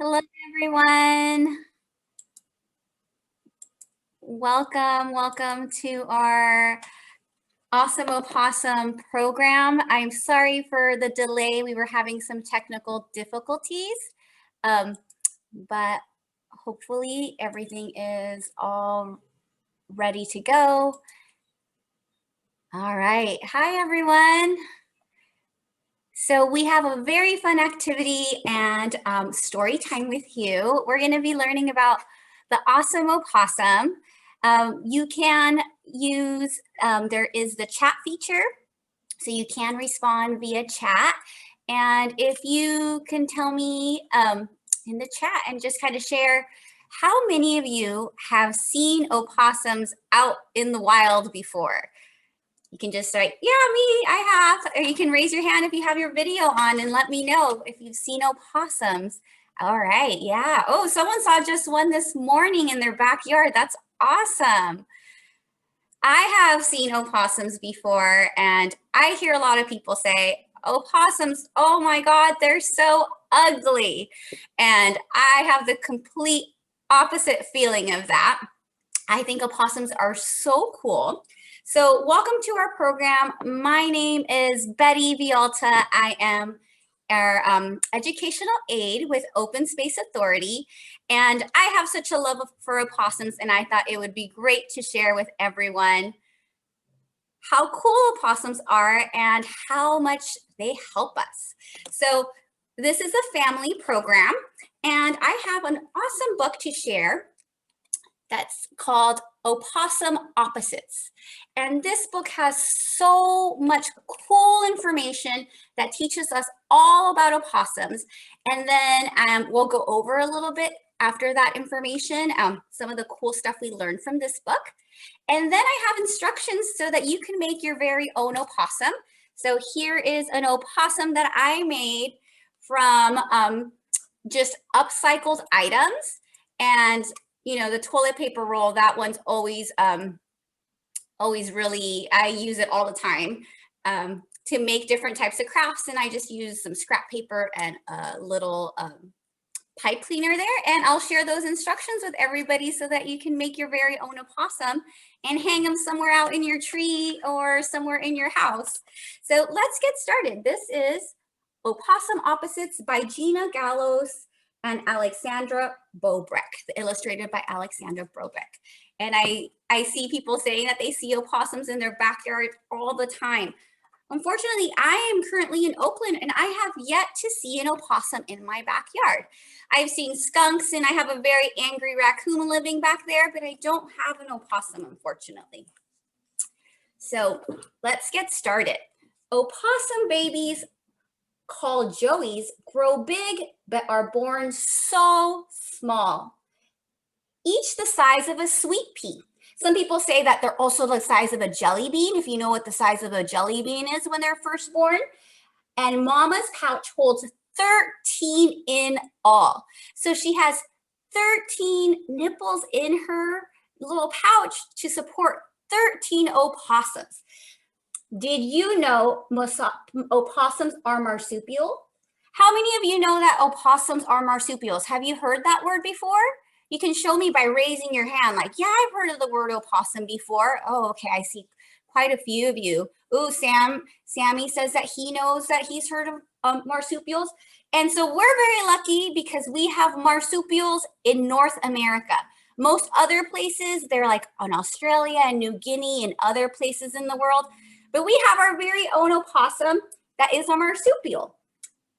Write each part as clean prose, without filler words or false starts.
Hello, everyone. Welcome to our Awesome Opossum program. I'm sorry for the delay. We were having some technical difficulties, but hopefully everything is all ready to go. All right. Hi, everyone. So we have a very fun activity and story time with you. We're going to be learning about the awesome opossum. You can use, there is the chat feature, so you can respond via chat. And if you can tell me in the chat and just kind of share how many of you have seen opossums out in the wild before. You can just say, yeah, me, I have. Or you can raise your hand if you have your video on and let me know if you've seen opossums. All right, yeah. Oh, someone saw just one this morning in their backyard. That's awesome. I have seen opossums before, and I hear a lot of people say, opossums, oh my God, they're so ugly. And I have the complete opposite feeling of that. I think opossums are so cool. So welcome to our program. My name is Betty Vialta. I am our educational aide with Open Space Authority. And I have such a love for opossums, and I thought it would be great to share with everyone how cool opossums are and how much they help us. So this is a family program, and I have an awesome book to share that's called Opossum Opposites. And this book has so much cool information that teaches us all about opossums. And then we'll go over a little bit after that information, some of the cool stuff we learned from this book. And then I have instructions so that you can make your very own opossum. So here is an opossum that I made from just upcycled items. And you know, the toilet paper roll, that one's always really, I use it all the time to make different types of crafts. And I just use some scrap paper and a little pipe cleaner there. And I'll share those instructions with everybody so that you can make your very own opossum and hang them somewhere out in your tree or somewhere in your house. So let's get started. This is Opossum Opposites by Gina Gallos and Alexandra Bobrek, illustrated by Alexandra Bobrek. And I see people saying that they see opossums in their backyard all the time. Unfortunately, I am currently in Oakland and I have yet to see an opossum in my backyard. I've seen skunks and I have a very angry raccoon living back there, but I don't have an opossum, unfortunately. So let's get started. Opossum babies, called joeys, grow big but are born so small, each the size of a sweet pea. Some people say that they're also the size of a jelly bean, if you know what the size of a jelly bean is when they're first born. And mama's pouch holds 13 in all. So she has 13 nipples in her little pouch to support 13 opossums. Did you know opossums are marsupial? How many of you know that opossums are marsupials? Have you heard that word before? You can show me by raising your hand, like, yeah, I've heard of the word opossum before. Oh, okay, I see quite a few of you. Ooh, Sammy says that he knows that he's heard of marsupials. And so we're very lucky because we have marsupials in North America. Most other places, they're like in Australia and New Guinea and other places in the world. But we have our very own opossum that is a marsupial.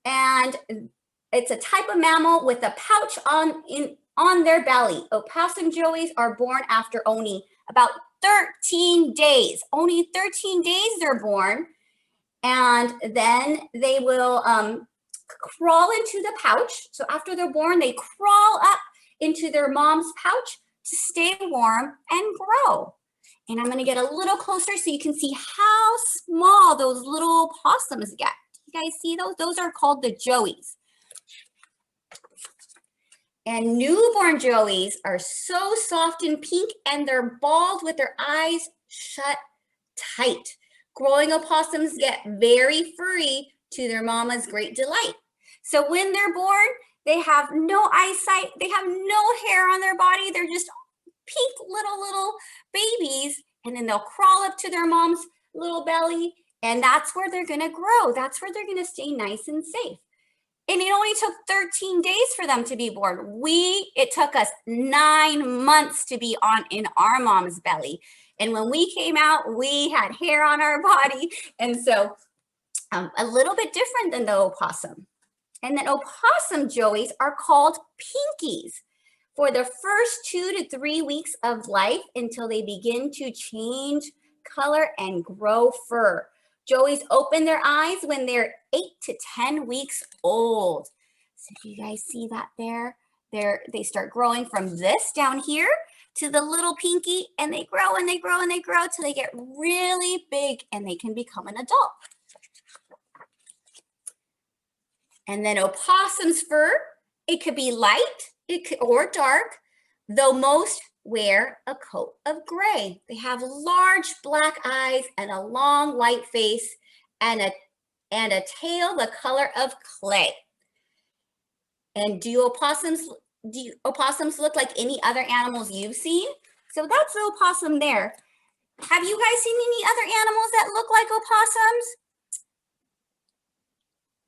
And it's a type of mammal with a pouch on their belly. Opossum joeys are born after only about 13 days. Only 13 days they're born. And then they will crawl into the pouch. So after they're born, they crawl up into their mom's pouch to stay warm and grow. And I'm going to get a little closer so you can see how small those little opossums get. You guys see those? Those are called the joeys. And newborn joeys are so soft and pink, and they're bald with their eyes shut tight. Growing opossums get very furry to their mama's great delight. So when they're born, They have no eyesight. They have no hair on their body. They're just pink little babies. And then they'll crawl up to their mom's little belly. And that's where they're going to grow. That's where they're going to stay nice and safe. And it only took 13 days for them to be born. It took us 9 months to be in our mom's belly. And when we came out, we had hair on our body. And so a little bit different than the opossum. And then opossum joeys are called pinkies for the first 2 to 3 weeks of life until they begin to change color and grow fur. Joeys open their eyes when they're 8 to 10 weeks old. So do you guys see that there? They start growing from this down here to the little pinky, and they grow and they grow and they grow till they get really big and they can become an adult. And then opossum's fur, it could be light or dark, though most wear a coat of gray. They have large black eyes and a long white face and a tail the color of clay. And do opossums look like any other animals you've seen? So that's the opossum there. Have you guys seen any other animals that look like opossums?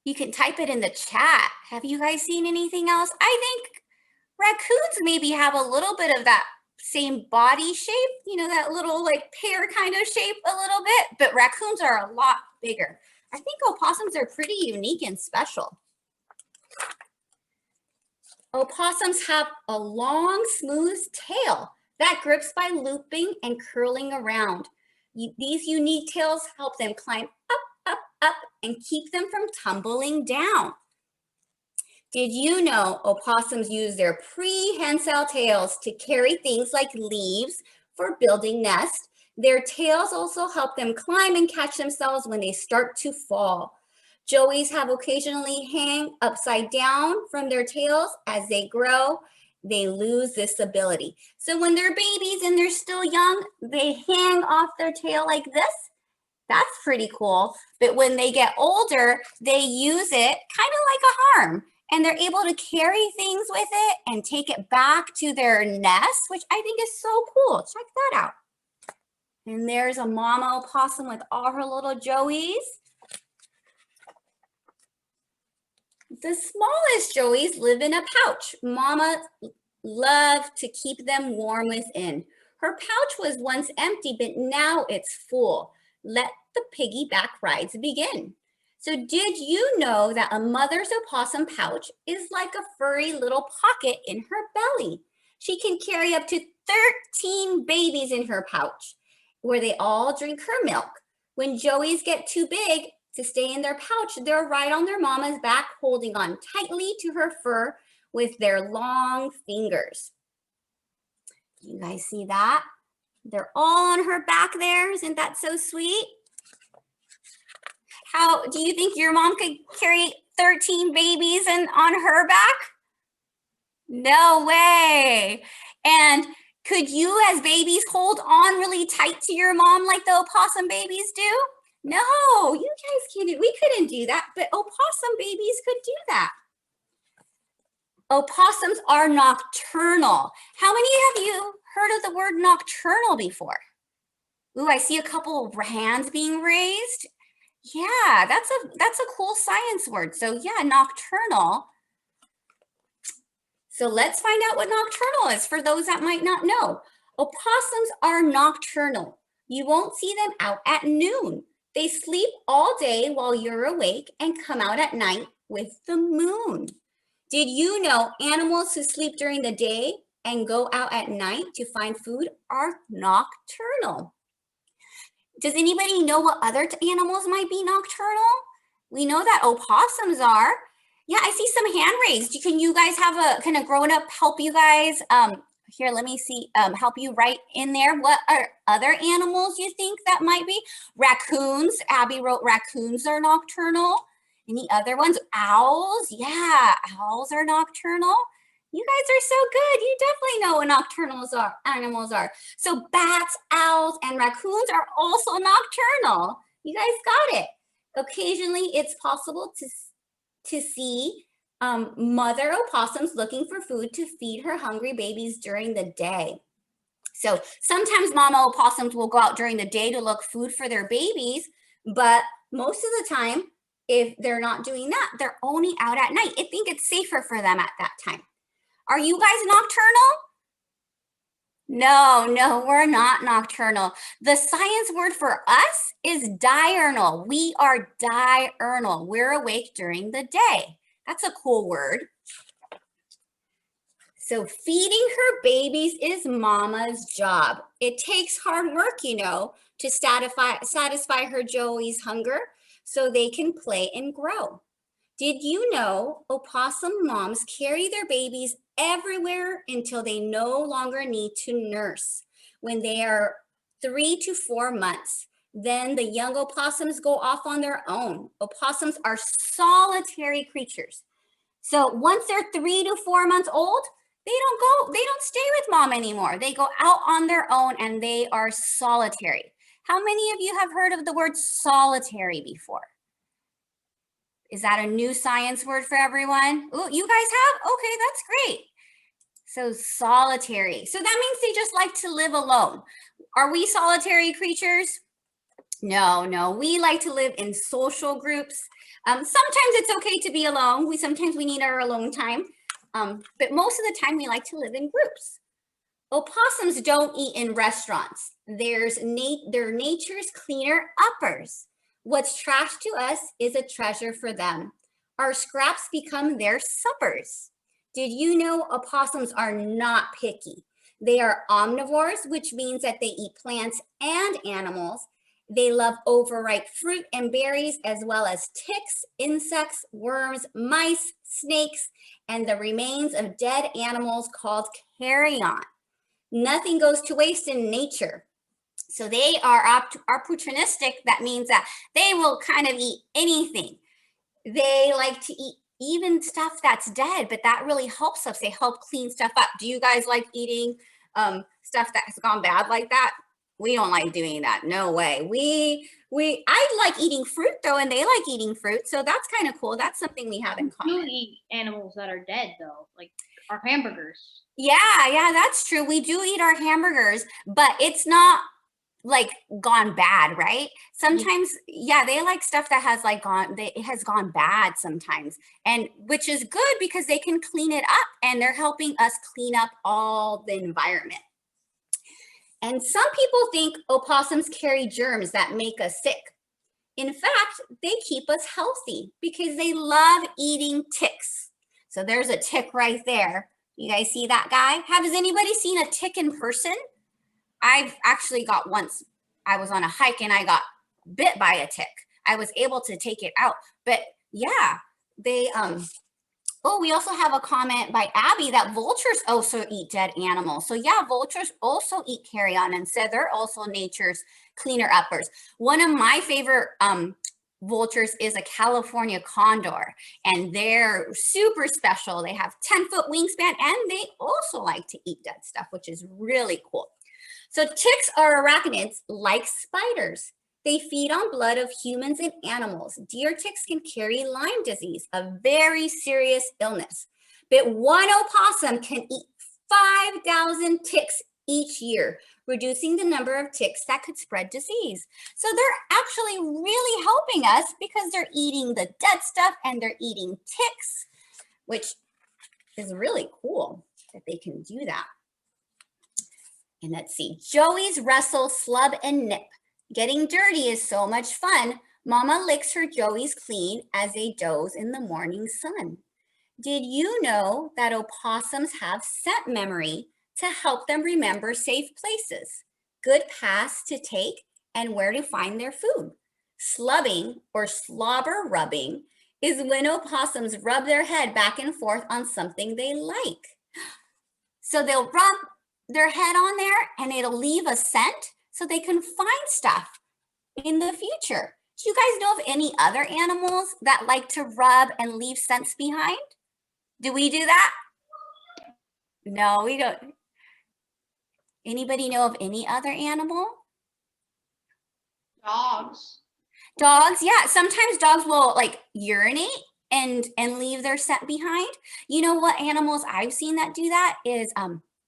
You can type it in the chat. Have you guys seen anything else? I think raccoons maybe have a little bit of that same body shape, you know, that little like pear kind of shape a little bit, but raccoons are a lot bigger. I think opossums are pretty unique and special. Opossums have a long, smooth tail that grips by looping and curling around. These unique tails help them climb up, and keep them from tumbling down. Did you know opossums use their prehensile tails to carry things like leaves for building nests? Their tails also help them climb and catch themselves when they start to fall. Joeys have occasionally hang upside down from their tails. As they grow, they lose this ability. So when they're babies and they're still young, they hang off their tail like this. That's pretty cool. But when they get older, they use it kind of like a arm, and they're able to carry things with it and take it back to their nest, which I think is so cool. Check that out. And there's a mama opossum with all her little joeys. The smallest joeys live in a pouch. Mama loves to keep them warm within. Her pouch was once empty, but now it's full. Let the piggyback rides begin. So did you know that a mother's opossum pouch is like a furry little pocket in her belly? She can carry up to 13 babies in her pouch, where they all drink her milk. When joeys get too big to stay in their pouch, they're right on their mama's back, holding on tightly to her fur with their long fingers. You guys see that? They're all on her back there. Isn't that so sweet? How do you think your mom could carry 13 babies on her back? No way. And could you as babies hold on really tight to your mom like the opossum babies do? No, you guys can't. We couldn't do that, but opossum babies could do that. Opossums are nocturnal. How many of you heard of the word nocturnal before? Ooh, I see a couple of hands being raised. Yeah, that's a cool science word. So yeah, nocturnal. So let's find out what nocturnal is for those that might not know. Opossums are nocturnal. You won't see them out at noon. They sleep all day while you're awake and come out at night with the moon. Did you know animals who sleep during the day and go out at night to find food are nocturnal? Does anybody know what other animals might be nocturnal? We know that opossums are. Yeah, I see some hand raised. Can you guys have a kind of grown up help you guys? Here, let me see, help you write in there. What are other animals you think that might be? Raccoons. Abby wrote raccoons are nocturnal. Any other ones? Owls. Yeah, owls are nocturnal. You guys are so good. You definitely know what animals are. So bats, owls, and raccoons are also nocturnal. You guys got it. Occasionally, it's possible to see mother opossums looking for food to feed her hungry babies during the day. So sometimes mama opossums will go out during the day to look food for their babies, but most of the time, if they're not doing that, they're only out at night. I think it's safer for them at that time. Are you guys nocturnal? No, we're not nocturnal. The science word for us is diurnal. We are diurnal. We're awake during the day. That's a cool word. So feeding her babies is mama's job. It takes hard work, you know, to satisfy her Joey's hunger so they can play and grow. Did you know opossum moms carry their babies everywhere until they no longer need to nurse? When they are 3 to 4 months, then the young opossums go off on their own. Opossums are solitary creatures. So once they're 3 to 4 months old, they don't stay with mom anymore. They go out on their own and they are solitary. How many of you have heard of the word solitary before? Is that a new science word for everyone? Oh, you guys have? Okay, that's great. So solitary. So that means they just like to live alone. Are we solitary creatures? No, we like to live in social groups. Sometimes it's okay to be alone. Sometimes we need our alone time. But most of the time we like to live in groups. Opossums don't eat in restaurants. They're nature's cleaner uppers. What's trash to us is a treasure for them. Our scraps become their suppers. Did you know opossums are not picky? They are omnivores, which means that they eat plants and animals. They love overripe fruit and berries, as well as ticks, insects, worms, mice, snakes, and the remains of dead animals called carrion. Nothing goes to waste in nature. So they are opportunistic. That means that they will kind of eat anything. They like to eat even stuff that's dead, but that really helps us. They help clean stuff up. Do you guys like eating stuff that has gone bad like that? We don't like doing that. No way. I like eating fruit though, and they like eating fruit. So that's kind of cool. That's something we have in common. We do eat animals that are dead though, like our hamburgers. Yeah, that's true. We do eat our hamburgers, but it's not like gone bad, right? Sometimes, yeah, they like stuff that has like it has gone bad sometimes, and which is good because they can clean it up and they're helping us clean up all the environment. And some people think opossums carry germs that make us sick. In fact, they keep us healthy because they love eating ticks. So there's a tick right there. You guys see that guy? Has anybody seen a tick in person? I've actually got once. I was on a hike and I got bit by a tick. I was able to take it out. But yeah, they oh, we also have a comment by Abby that vultures also eat dead animals. So yeah, vultures also eat carrion, and so they're also nature's cleaner uppers. One of my favorite vultures is a California condor, and they're super special. They have 10-foot wingspan, and they also like to eat dead stuff, which is really cool. So ticks are arachnids like spiders. They feed on blood of humans and animals. Deer ticks can carry Lyme disease, a very serious illness. But one opossum can eat 5,000 ticks each year, reducing the number of ticks that could spread disease. So they're actually really helping us because they're eating the dead stuff and they're eating ticks, which is really cool that they can do that. And let's see, Joey's wrestle, slub, and nip. Getting dirty is so much fun. Mama licks her Joeys clean as they doze in the morning sun. Did you know that opossums have scent memory to help them remember safe places, good paths to take, and where to find their food? Slubbing or slobber rubbing is when opossums rub their head back and forth on something they like. So they'll rub their head on there and it'll leave a scent so they can find stuff in the future. Do you guys know of any other animals that like to rub and leave scents behind? Do we do that? No, we don't. Anybody know of any other animal? Dogs. Dogs, yeah. Sometimes dogs will like urinate and leave their scent behind. You know what animals I've seen that do that is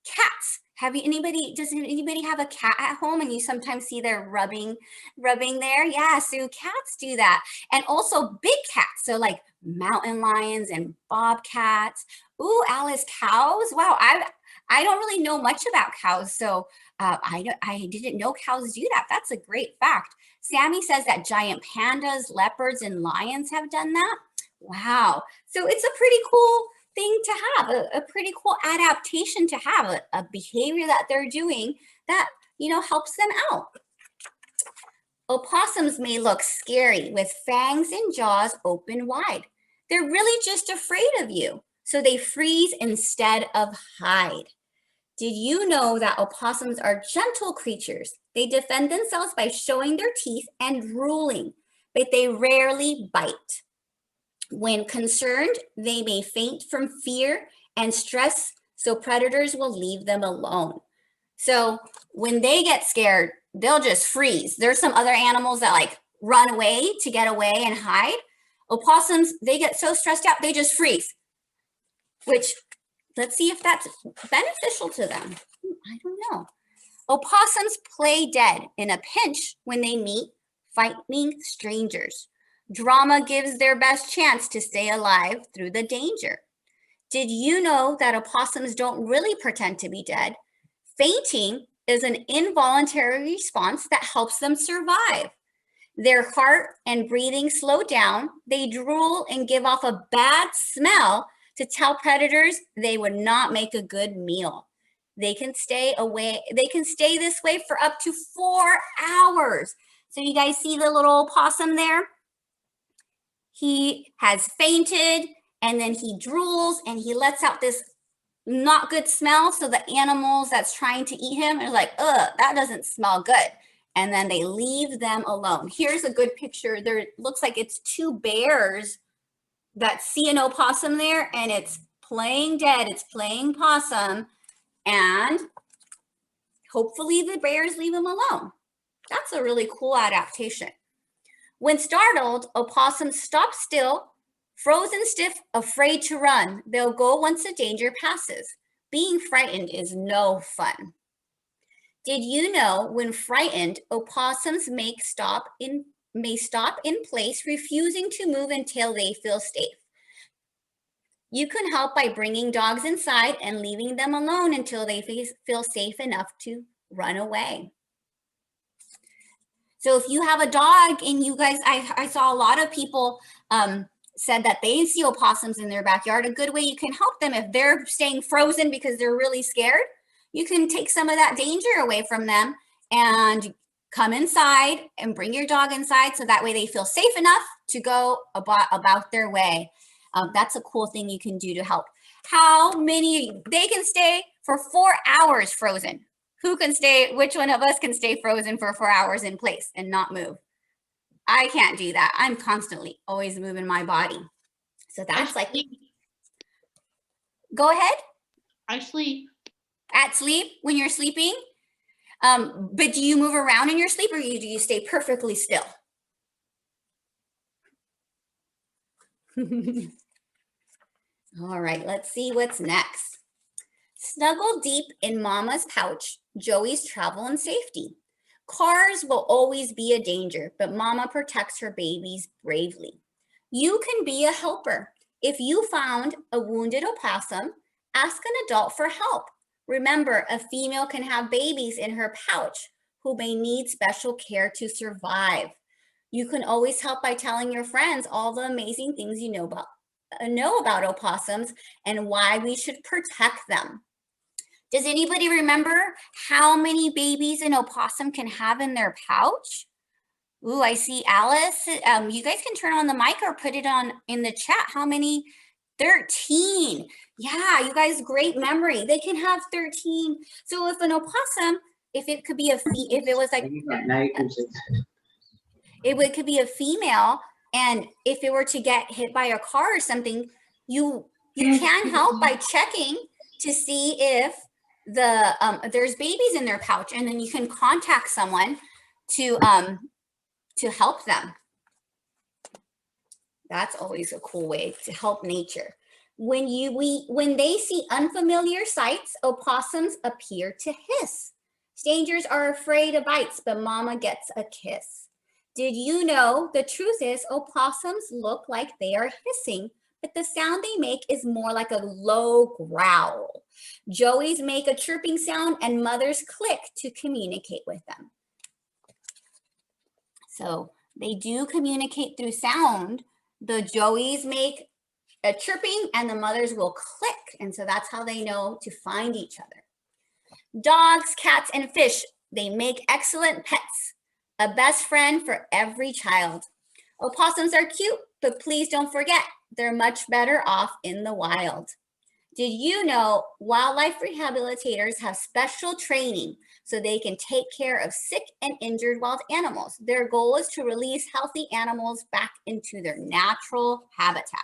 cats. Does anybody have a cat at home and you sometimes see their rubbing there? Yeah, so cats do that. And also big cats, so like mountain lions and bobcats. Ooh, Alice, cows. Wow, I don't really know much about cows, so I didn't know cows do that. That's a great fact. Sammy says that giant pandas, leopards, and lions have done that. Wow. So it's a pretty cool thing to have, a pretty cool adaptation to have, a behavior that they're doing that, you know, helps them out. Opossums may look scary with fangs and jaws open wide. They're really just afraid of you, so they freeze instead of hide. Did you know that opossums are gentle creatures? They defend themselves by showing their teeth and drooling, but they rarely bite. When concerned, they may faint from fear and stress, so predators will leave them alone. So when they get scared, they'll just freeze. There's some other animals that like run away to get away and hide. Opossums, they get so stressed out, they just freeze, which let's see if that's beneficial to them. I don't know. Opossums play dead in a pinch when they meet frightening strangers. Drama gives their best chance to stay alive through the danger. Did you know that opossums don't really pretend to be dead? Fainting is an involuntary response that helps them survive. Their heart and breathing slow down. They drool and give off a bad smell to tell predators they would not make a good meal. They can stay this way for up to 4 hours. So you guys see the little possum there? He has fainted and then he drools and he lets out this not good smell. So the animals that's trying to eat him are like, ugh, that doesn't smell good. And then they leave them alone. Here's a good picture. There looks like it's 2 bears that see an opossum there, and it's playing dead. It's playing possum, and hopefully the bears leave them alone. That's a really cool adaptation. When startled, opossums stop still, frozen stiff, afraid to run. They'll go once the danger passes. Being frightened is no fun. Did you know when frightened, opossums may stop in place, refusing to move until they feel safe? You can help by bringing dogs inside and leaving them alone until they feel safe enough to run away. So if you have a dog and you guys, I saw a lot of people said that they see opossums in their backyard. A good way you can help them if they're staying frozen because they're really scared, you can take some of that danger away from them and come inside and bring your dog inside so that way they feel safe enough to go about their way. That's a cool thing you can do to help. They can stay for 4 hours frozen. Which one of us can stay frozen for 4 hours in place and not move? I can't do that. I'm constantly always moving my body. So that's like, go ahead. I sleep. At sleep, when you're sleeping? But do you move around in your sleep or do you stay perfectly still? All right, let's see what's next. Snuggle deep in Mama's pouch, Joey's travel and safety. Cars will always be a danger, but Mama protects her babies bravely. You can be a helper. If you found a wounded opossum, ask an adult for help. Remember, a female can have babies in her pouch who may need special care to survive. You can always help by telling your friends all the amazing things you know about opossums and why we should protect them. Does anybody remember how many babies an opossum can have in their pouch? Ooh, I see Alice. You guys can turn on the mic or put it on in the chat. How many? 13. Yeah, you guys, great memory. They can have 13. So if an opossum, if it could be a could be a female, and if it were to get hit by a car or something, you can help by checking to see if there's babies in their pouch, and then you can contact someone to help them. That's always a cool way to help nature. When they see unfamiliar sights, opossums appear to hiss. Strangers are afraid of bites, but mama gets a kiss. Did you know the truth is opossums look like they are hissing, but the sound they make is more like a low growl. Joeys make a chirping sound and mothers click to communicate with them. So they do communicate through sound. The joeys make a chirping and the mothers will click. And so that's how they know to find each other. Dogs, cats, and fish, they make excellent pets, a best friend for every child. Opossums are cute, but please don't forget, they're much better off in the wild. Did you know wildlife rehabilitators have special training so they can take care of sick and injured wild animals? Their goal is to release healthy animals back into their natural habitat.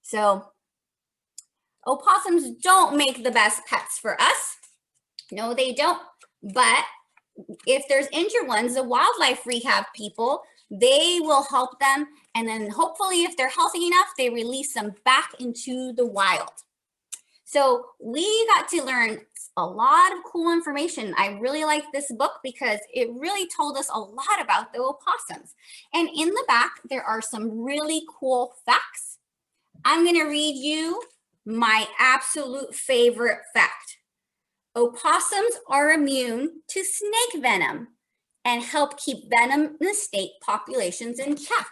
So opossums don't make the best pets for us. No, they don't. But if there's injured ones, the wildlife rehab people, they will help them. And then hopefully if they're healthy enough, they release them back into the wild. So we got to learn a lot of cool information. I really like this book because it really told us a lot about the opossums. And in the back, there are some really cool facts. I'm going to read you my absolute favorite fact. Opossums are immune to snake venom and help keep venomous snake populations in check.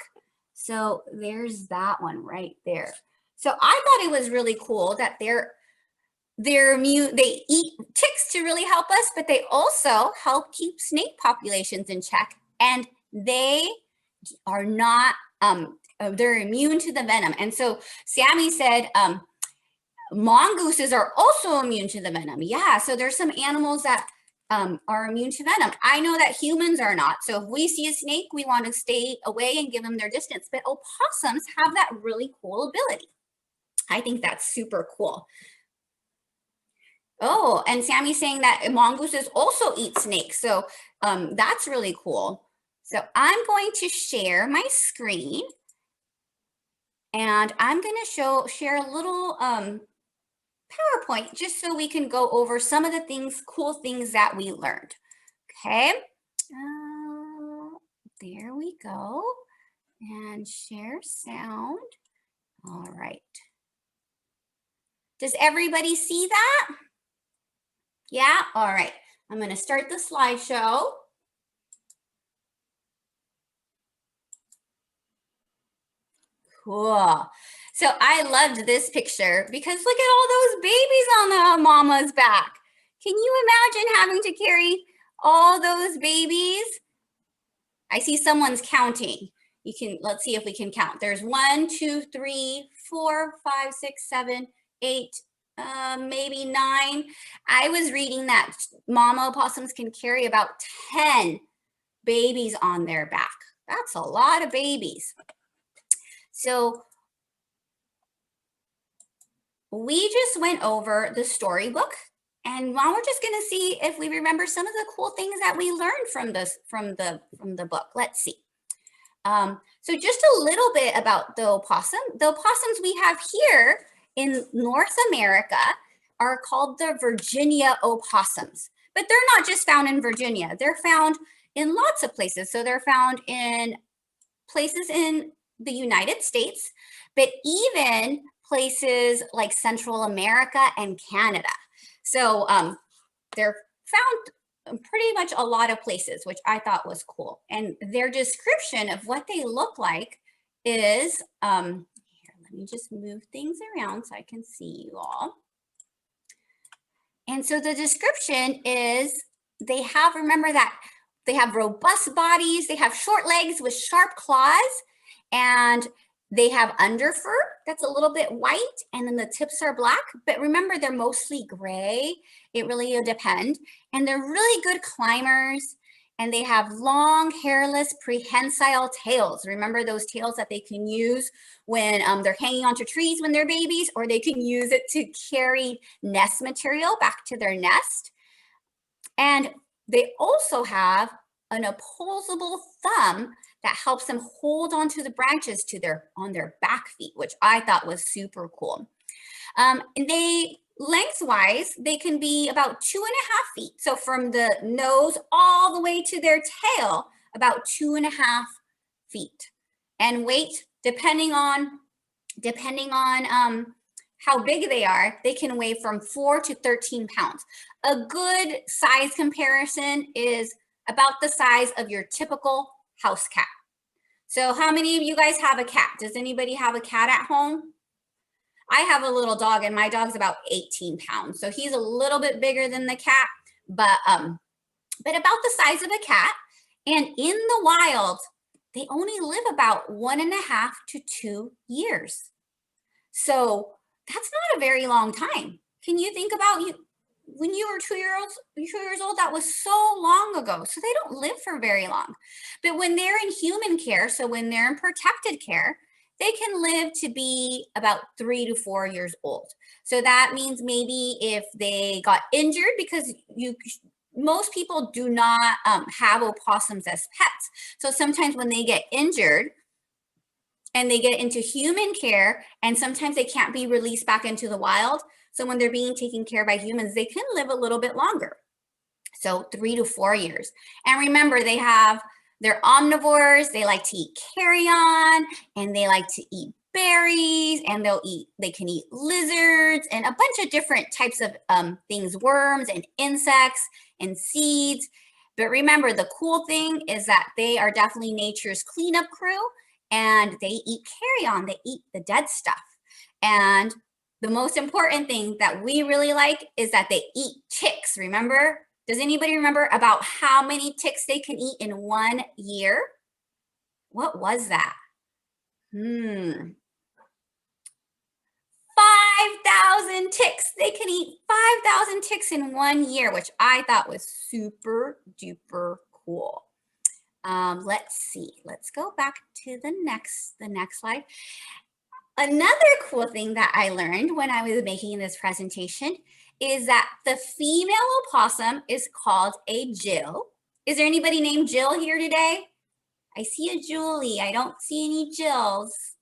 So there's that one right there. So I thought it was really cool that they're immune. They eat ticks to really help us, but they also help keep snake populations in check. And they are not, they're immune to the venom. And so Sammy said, mongooses are also immune to the venom. Yeah, so there's some animals that are immune to venom. I know that humans are not. So if we see a snake, we want to stay away and give them their distance. But opossums have that really cool ability. I think that's super cool. Oh, and Sammy's saying that mongooses also eat snakes. So that's really cool. So I'm going to share my screen. And I'm going to share a little PowerPoint just so we can go over some of the cool things that we learned. Okay. There we go. And share sound. All right. Does everybody see that? Yeah, all right. I'm going to start the slideshow. Cool. So I loved this picture because look at all those babies on the mama's back. Can you imagine having to carry all those babies? I see someone's counting. Let's see if we can count. There's 1, 2, 3, 4, 5, 6, 7, 8, maybe 9. I was reading that mama opossums can carry about 10 babies on their back. That's a lot of babies. So we just went over the storybook, and now we're just going to see if we remember some of the cool things that we learned from the book. Let's see. So just a little bit about the opossum. The opossums we have here in North America are called the Virginia opossums, but they're not just found in Virginia. They're found in lots of places. So they're found in places in the United States, but even places like Central America and Canada. So they're found pretty much a lot of places, which I thought was cool. And their description of what they look like is, here, let me just move things around so I can see you all. And so the description is remember that they have robust bodies, they have short legs with sharp claws, and they have underfur that's a little bit white, and then the tips are black. But remember, they're mostly gray. It really depends. And they're really good climbers, and they have long, hairless, prehensile tails. Remember those tails that they can use when they're hanging onto trees when they're babies, or they can use it to carry nest material back to their nest. And they also have an opposable thumb that helps them hold onto the branches on their back feet, which I thought was super cool. And lengthwise, they can be about 2.5 feet. So from the nose all the way to their tail, about 2.5 feet. And weight, depending on how big they are, they can weigh from 4 to 13 pounds. A good size comparison is about the size of your typical house cat. So how many of you guys have a cat? Does anybody have a cat at home? I have a little dog, and my dog's about 18 pounds. So he's a little bit bigger than the cat, but about the size of a cat. And in the wild, they only live about 1.5 to 2 years. So that's not a very long time. Can you think about when you were 2 years old? That was so long ago. So they don't live for very long. But when they're in human care, so when they're in protected care, they can live to be about 3 to 4 years old. So that means maybe if they got injured, because most people do not have opossums as pets. So sometimes when they get injured and they get into human care, and sometimes they can't be released back into the wild. So when they're being taken care by humans, they can live a little bit longer. So 3 to 4 years. And remember, they're omnivores. They like to eat carrion, and they like to eat berries, and they can eat lizards and a bunch of different types of things, worms and insects and seeds. But remember, the cool thing is that they are definitely nature's cleanup crew, and they eat carrion. They eat the dead stuff. And the most important thing that we really like is that they eat ticks. Remember? Does anybody remember about how many ticks they can eat in 1 year? What was that? 5,000 ticks. They can eat 5,000 ticks in 1 year, which I thought was super duper cool. Let's see. Let's go back to the next slide. Another cool thing that I learned when I was making this presentation is that the female opossum is called a Jill. Is there anybody named Jill here today? I see a Julie. I don't see any Jills.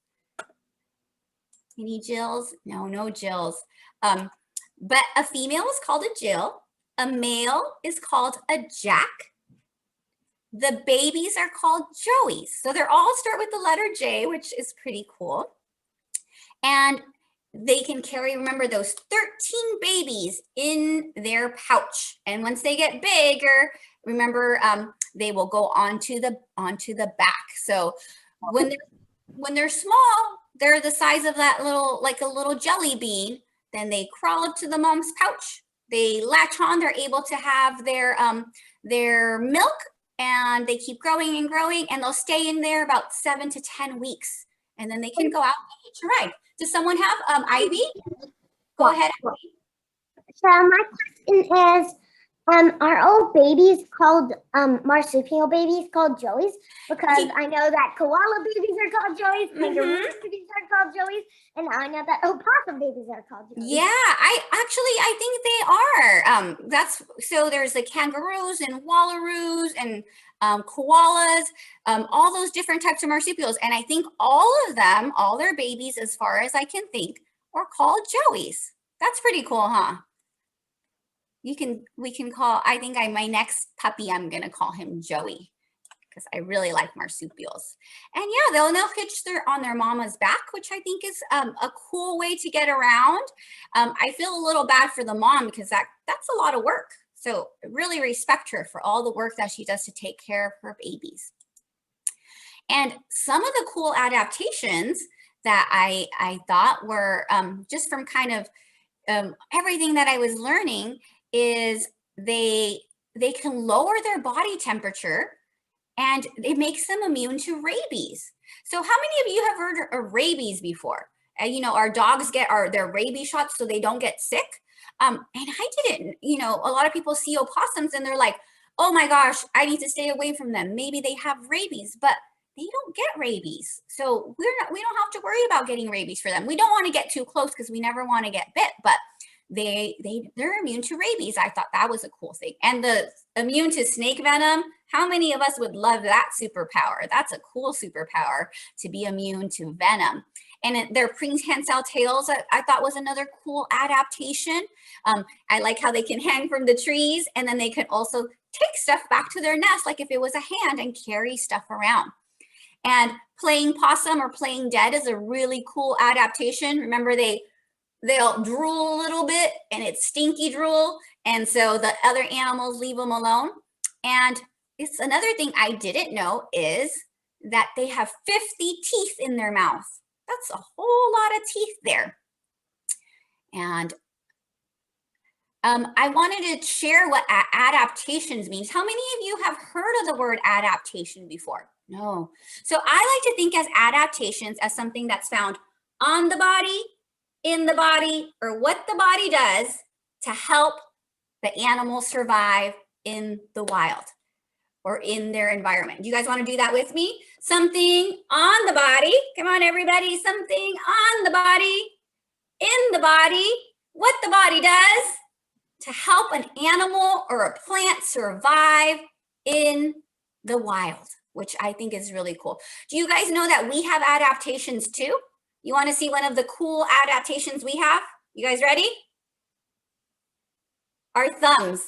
Any Jills? No Jills. But a female is called a Jill. A male is called a Jack. The babies are called Joeys. So they're all start with the letter J, which is pretty cool. And they can carry, remember, those 13 babies in their pouch. And once they get bigger, remember, they will go onto the back. So when they're small, they're the size of that like a little jelly bean. Then they crawl up to the mom's pouch. They latch on. They're able to have their milk, and they keep growing and growing, and they'll stay in there about 7 to 10 weeks. And then they can go out and hitch a ride. Does someone have Ivy? Go ahead. So my question is, are all babies called marsupial babies called Joeys? Because I know that koala babies are called Joeys, kangaroo babies are called Joeys, and I know that opossum babies are called Joeys. Yeah, I think they are. So there's the kangaroos and wallaroos and koalas, all those different types of marsupials, and I think all of them, all their babies, as far as I can think, are called Joeys. That's pretty cool, huh? We can call, I think my next puppy, I'm gonna call him Joey, because I really like marsupials. And yeah, they'll hitch on their mama's back, which I think is a cool way to get around. I feel a little bad for the mom, because that's a lot of work. So I really respect her for all the work that she does to take care of her babies. And some of the cool adaptations that I thought were just from kind of everything that I was learning is they can lower their body temperature, and it makes them immune to rabies. So how many of you have heard of rabies before? Our dogs get their rabies shots so they don't get sick. And I didn't. A lot of people see opossums and they're like, oh my gosh, I need to stay away from them. Maybe they have rabies, but they don't get rabies. So we don't have to worry about getting rabies for them. We don't want to get too close because we never want to get bit, but they're immune to rabies. I thought that was a cool thing. And the immune to snake venom, how many of us would love that superpower? That's a cool superpower, to be immune to venom. And their prehensile tails, I thought was another cool adaptation. I like how they can hang from the trees, and then they can also take stuff back to their nest, like if it was a hand, and carry stuff around. And playing possum or playing dead is a really cool adaptation. Remember, they'll drool a little bit, and it's stinky drool, and so the other animals leave them alone. And it's another thing I didn't know is that they have 50 teeth in their mouth. That's a whole lot of teeth there. And I wanted to share what adaptations means. How many of you have heard of the word adaptation before? No. So I like to think as adaptations as something that's found on the body, in the body, or what the body does to help the animal survive in the wild or in their environment. Do you guys want to do that with me? Something on the body. Come on, everybody. Something on the body, in the body, what the body does to help an animal or a plant survive in the wild, which I think is really cool. Do you guys know that we have adaptations too? You want to see one of the cool adaptations we have? You guys ready? Our thumbs.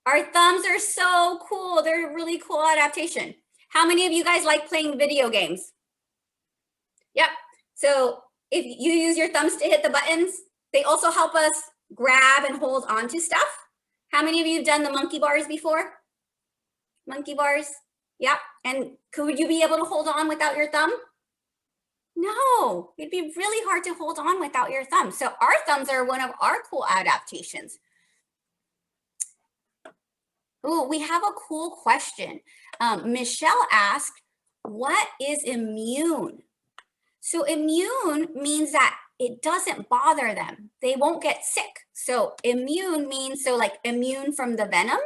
Our thumbs are so cool. They're a really cool adaptation. How many of you guys like playing video games? Yep. So if you use your thumbs to hit the buttons, they also help us grab and hold onto stuff. How many of you have done the monkey bars before? Monkey bars? Yep. And could you be able to hold on without your thumb? No, it'd be really hard to hold on without your thumb. So our thumbs are one of our cool adaptations. Oh, we have a cool question. Michelle asked, what is immune? So immune means that it doesn't bother them. They won't get sick. So immune means, so like immune from the venom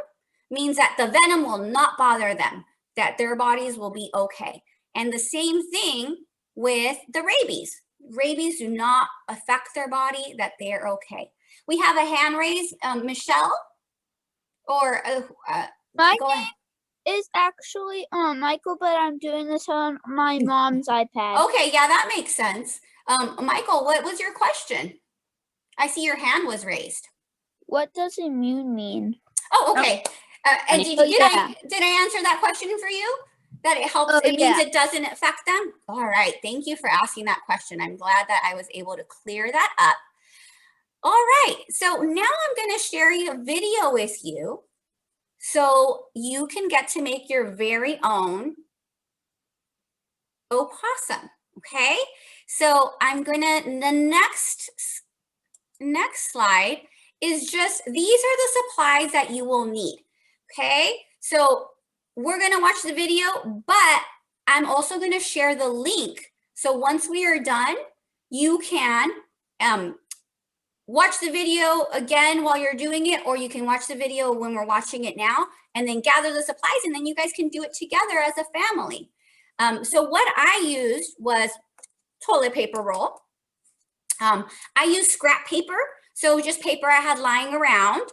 means that the venom will not bother them, that their bodies will be okay. And the same thing with the rabies. Rabies do not affect their body, that they're okay. We have a hand raised, Michelle, or My go ahead. name is actually Michael, but I'm doing this on my mom's iPad. Okay, yeah, that makes sense. Michael, what was your question? I see your hand was raised. What does immune mean? Oh, okay. And did yeah. I answer that question for you? That it helps, it means it doesn't affect them? All right, thank you for asking that question. I'm glad that I was able to clear that up. All right, so now I'm going to share a video with you so you can get to make your very own opossum, okay? So I'm going to, the next slide is just, these are the supplies that you will need, okay? So we're going to watch the video, but I'm also going to share the link. So once we are done, you can watch the video again while you're doing it, or you can watch the video when we're watching it now, and then gather the supplies, and then you guys can do it together as a family. So what I used was toilet paper roll. I used scrap paper, so just paper I had lying around.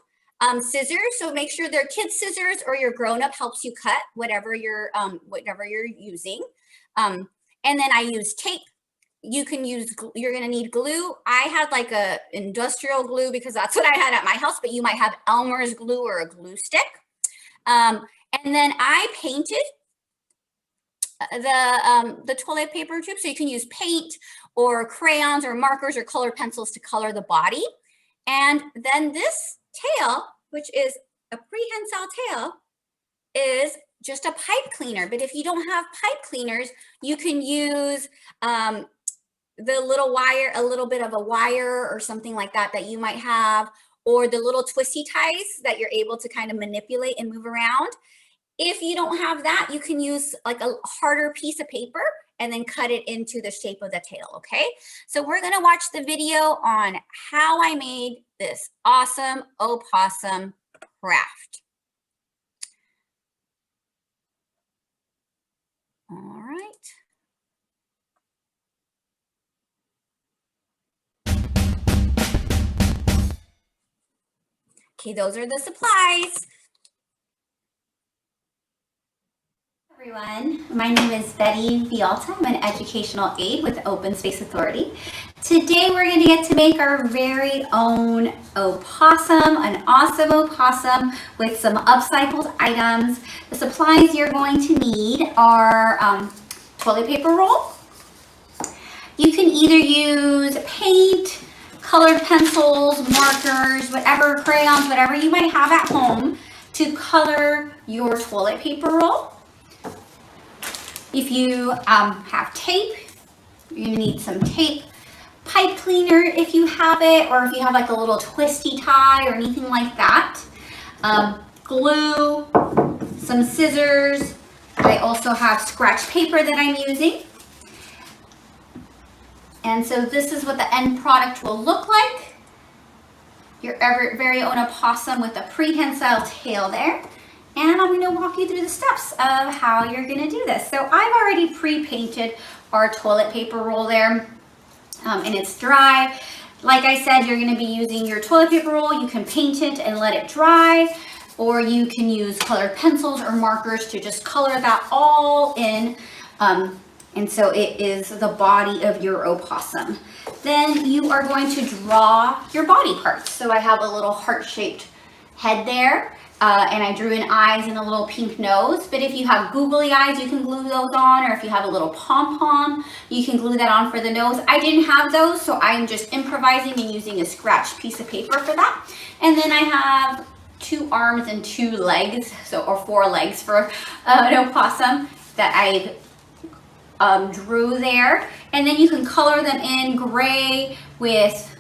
Scissors, so make sure they're kids' scissors, or your grown-up helps you cut whatever you're using. And then I use tape. You can use, you're gonna need glue. I had like a industrial glue because that's what I had at my house, but you might have Elmer's glue or a glue stick. And then I painted the toilet paper tube, so you can use paint or crayons or markers or colored pencils to color the body. And then this tail, which is a prehensile tail, is just a pipe cleaner. But if you don't have pipe cleaners, you can use the little wire, a little bit of a wire or something like that that you might have, or the little twisty ties that you're able to kind of manipulate and move around. If you don't have that, you can use like a harder piece of paper and then cut it into the shape of the tail, okay? So we're gonna watch the video on how I made this awesome opossum craft. All right. Okay, those are the supplies. Everyone, my name is Betty Vialta. I'm an educational aide with Open Space Authority. Today we're going to get to make our very own opossum, an awesome opossum with some upcycled items. The supplies you're going to need are toilet paper roll. You can either use paint, colored pencils, markers, whatever, crayons, whatever you might have at home to color your toilet paper roll. If you have tape, you're gonna need some tape, pipe cleaner if you have it, or if you have like a little twisty tie or anything like that. Glue, some scissors. I also have scratch paper that I'm using. And so this is what the end product will look like. Your very own opossum with a prehensile tail there. And I'm gonna walk you through the steps of how you're gonna do this. So I've already pre-painted our toilet paper roll there, and it's dry. Like I said, you're gonna be using your toilet paper roll. You can paint it and let it dry, or you can use colored pencils or markers to just color that all in. And so it is the body of your opossum. Then you are going to draw your body parts. So I have a little heart-shaped head there. And I drew in eyes and a little pink nose. But if you have googly eyes, you can glue those on. Or if you have a little pom-pom, you can glue that on for the nose. I didn't have those, so I'm just improvising and using a scratched piece of paper for that. And then I have 2 arms and 2 legs, or 4 legs for an opossum that I drew there. And then you can color them in gray with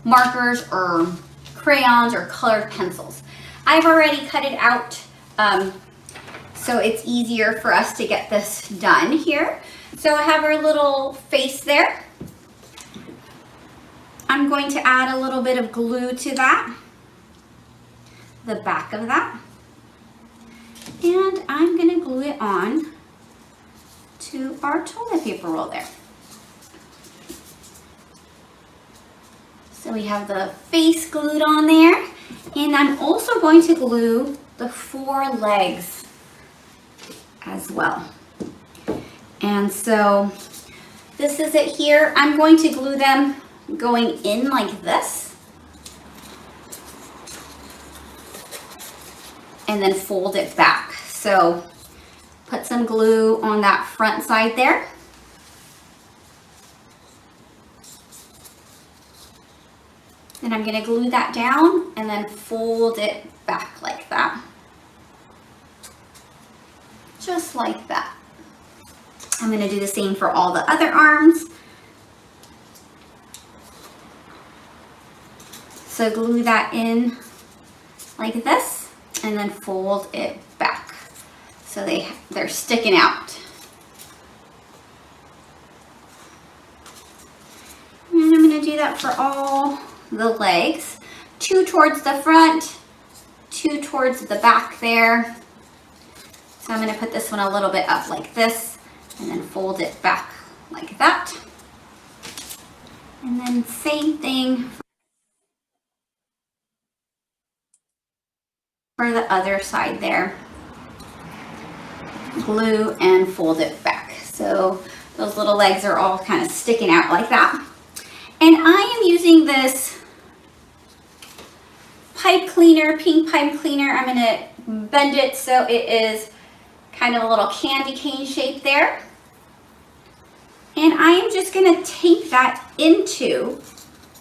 markers or crayons or colored pencils. I've already cut it out, so it's easier for us to get this done here. So I have our little face there. I'm going to add a little bit of glue to that, the back of that, and I'm going to glue it on to our toilet paper roll there. So we have the face glued on there, and I'm also going to glue the 4 legs as well. And so this is it here. I'm going to glue them going in like this, and then fold it back. So put some glue on that front side there. Then I'm going to glue that down and then fold it back like that. Just like that. I'm going to do the same for all the other arms. So glue that in like this and then fold it back so they're sticking out. And I'm going to do that for all the legs. 2 towards the front, 2 towards the back there. So I'm going to put this one a little bit up like this and then fold it back like that. And then same thing for the other side there. Glue and fold it back. So those little legs are all kind of sticking out like that. And I am using this pipe cleaner, pink pipe cleaner. I'm going to bend it so it is kind of a little candy cane shape there. And I am just going to tape that into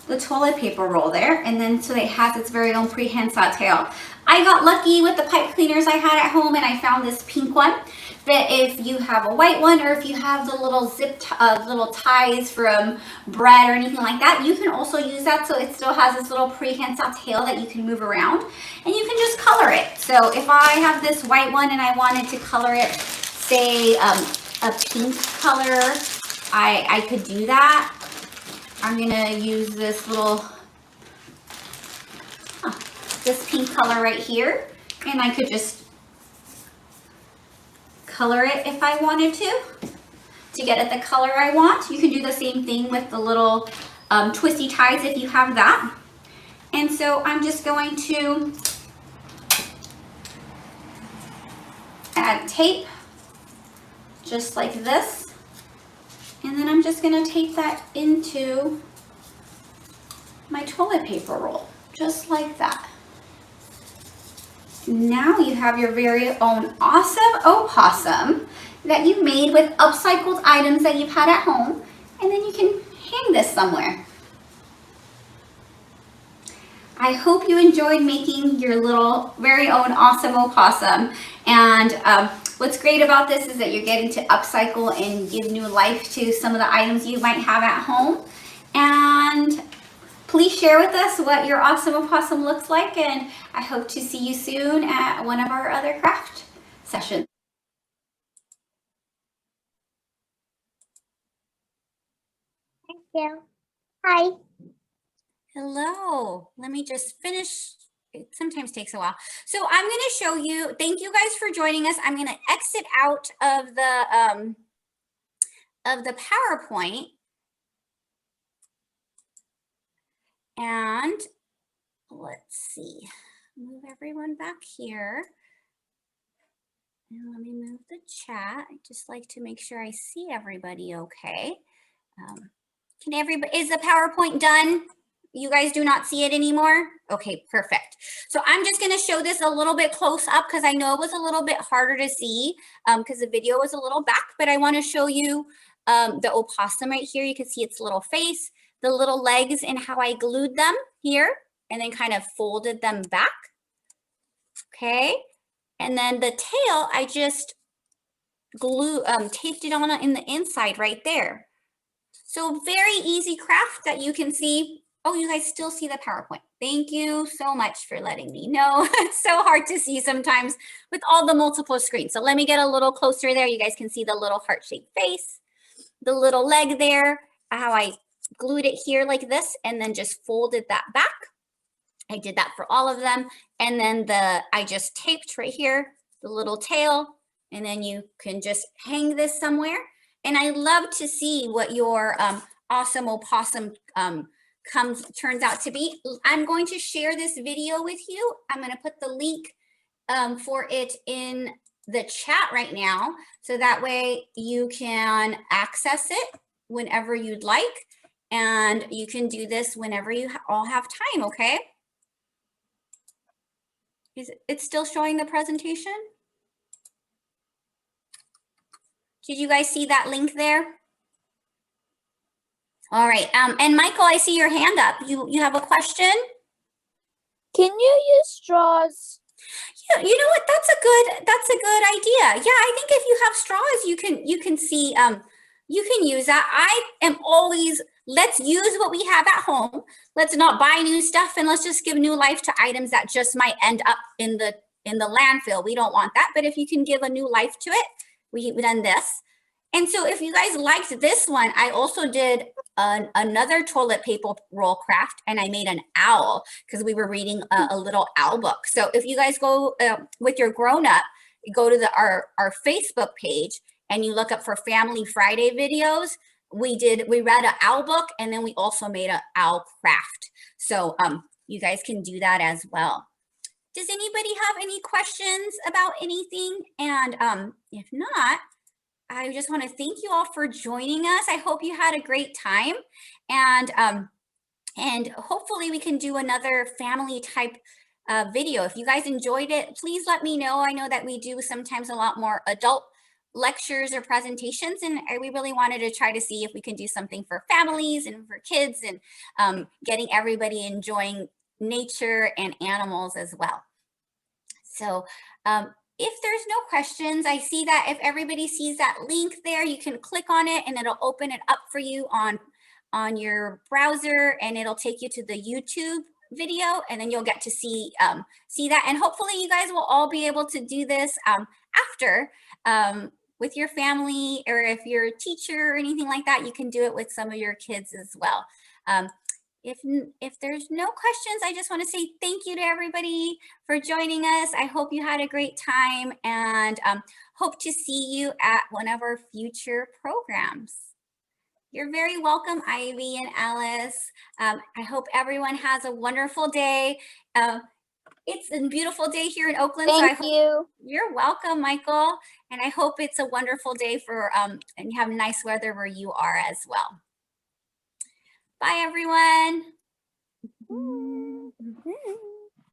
the toilet paper roll there, and then so it has its very own prehensile tail. I got lucky with the pipe cleaners I had at home, and I found this pink one. That if you have a white one, or if you have the little little ties from bread or anything like that, you can also use that, so it still has this little prehensile tail that you can move around, and you can just color it. So if I have this white one and I wanted to color it, say a pink color, I could do that. I'm gonna use this little this pink color right here, and I could just color it if I wanted to get it the color I want. You can do the same thing with the little twisty ties if you have that. And so I'm just going to add tape, just like this. And then I'm just gonna tape that into my toilet paper roll, just like that. Now you have your very own awesome opossum that you made with upcycled items that you've had at home, and then you can hang this somewhere. I hope you enjoyed making your little very own awesome opossum. And what's great about this is that you're getting to upcycle and give new life to some of the items you might have at home. And please share with us what your awesome opossum looks like, and I hope to see you soon at one of our other craft sessions. Thank you. Hi. Hello, let me just finish. It sometimes takes a while. So I'm going to show you, thank you guys for joining us. I'm going to exit out of the PowerPoint. And let's see, move everyone back here. And let me move the chat. I just like to make sure I see everybody okay. Can everybody, is the PowerPoint done? You guys do not see it anymore? Okay, perfect. So I'm just gonna show this a little bit close up because I know it was a little bit harder to see because the video was a little back, but I wanna show you the opossum right here. You can see its little face, the little legs, and how I glued them here and then kind of folded them back, okay? And then the tail, I just taped it on in the inside right there. So very easy craft that you can see. Oh, you guys still see the PowerPoint. Thank you so much for letting me know. It's so hard to see sometimes with all the multiple screens. So let me get a little closer there. You guys can see the little heart-shaped face, the little leg there, how I glued it here like this and then just folded that back. I did that for all of them. And then I just taped right here, the little tail, and then you can just hang this somewhere. And I love to see what your awesome opossum turns out to be. I'm going to share this video with you. I'm going to put the link for it in the chat right now, so that way you can access it whenever you'd like, and you can do this whenever you all have time, okay? Is it still showing the presentation? Did you guys see that link there? All right, and Michael, I see your hand up. You have a question? Can you use straws? Yeah, you know what? That's a good idea. Yeah, I think if you have straws, you can see you can use that. I am always, let's use what we have at home. Let's not buy new stuff, and let's just give new life to items that just might end up in the landfill. We don't want that, but if you can give a new life to it, we've done this. And so if you guys liked this one, I also did another toilet paper roll craft, and I made an owl because we were reading a little owl book. So if you guys go with your grown-up, go to our Facebook page and you look up for Family Friday videos. We read an owl book, and then we also made an owl craft. So you guys can do that as well. Does anybody have any questions about anything? And if not, I just want to thank you all for joining us. I hope you had a great time, and hopefully we can do another family type video. If you guys enjoyed it, please let me know. I know that we do sometimes a lot more adult lectures or presentations, and we really wanted to try to see if we can do something for families and for kids, and getting everybody enjoying nature and animals as well. So if there's no questions, I see that if everybody sees that link there, you can click on it and it'll open it up for you on your browser, and it'll take you to the YouTube video, and then you'll get to see that. And hopefully you guys will all be able to do this after with your family, or if you're a teacher or anything like that, you can do it with some of your kids as well. If there's no questions, I just want to say thank you to everybody for joining us. I hope you had a great time, and hope to see you at one of our future programs. You're very welcome, Ivy and Alice. I hope everyone has a wonderful day. It's a beautiful day here in Oakland. Thank so you. You're welcome, Michael. And I hope it's a wonderful day for and you have nice weather where you are as well. Bye, everyone.